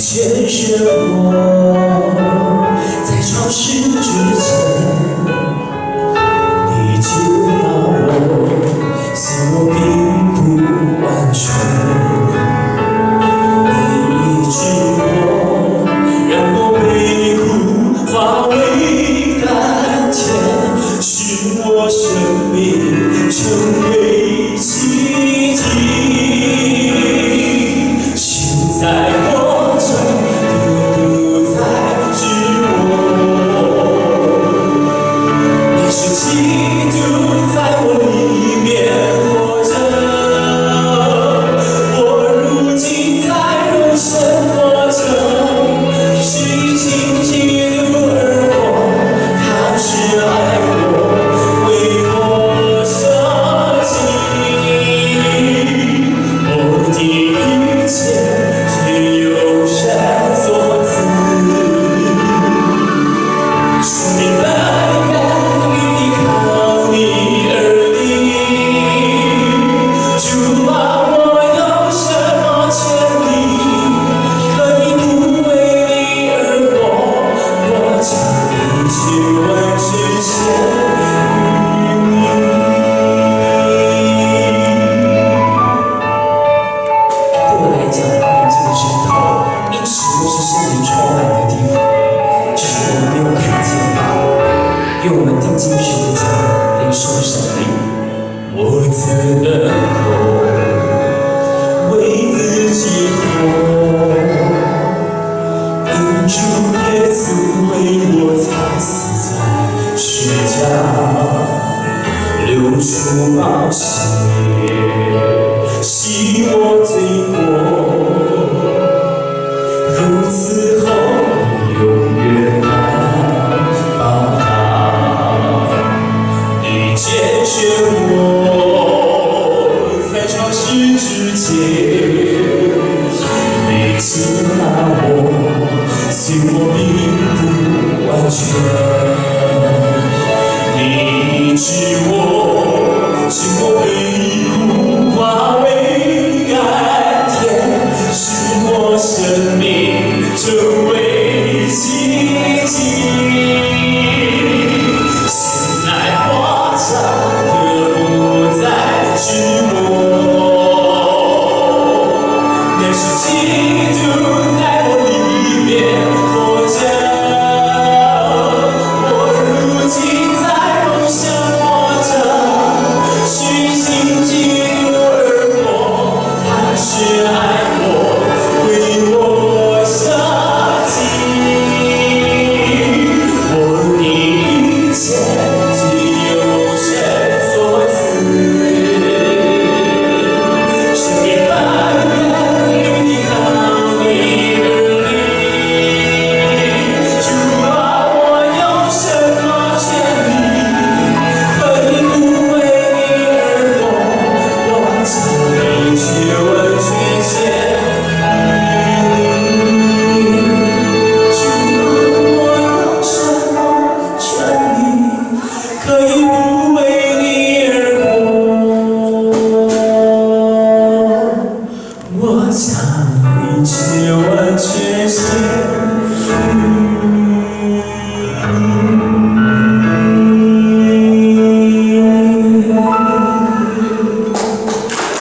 牵着我，在潮湿之前，你知道我心我并不完全，你医治我，让我悲苦化为甘甜，使我生命成为奇迹。现在活着的不再是我，你是基督在我里面活着。我如今在肉身活着，是因基督而活，他是爱我，为我舍己。我的一切只有神所赐，生命本源依靠你而立。主啊，我有什么权利可以不为你而活？我将一切完全献于你。对我来讲，爱这个神头，一直都是圣灵充满的地方，只是我们没有看见它。愿我们定睛十字架，领受神灵。我怎能够为自己活？因主耶稣为我才死在十架，流出宝血，洗我罪过。如此后永远难报答。你拣选我，在创世之前，你接纳我，虽我并不完全。你医治我，使我悲苦化为甘甜，使我生命成为奇迹。现在活着的不再是我，乃是基督在我里面活着。我如今在肉身活着，是因基督而活，他是爱我，为我舍己。我的一切只有神所赐，生命本源依靠你而立。主啊，我有什么权利可以不为你而活？我将一切完全献于你。主啊，我有什么权利可以不为你而活？我将一切完全献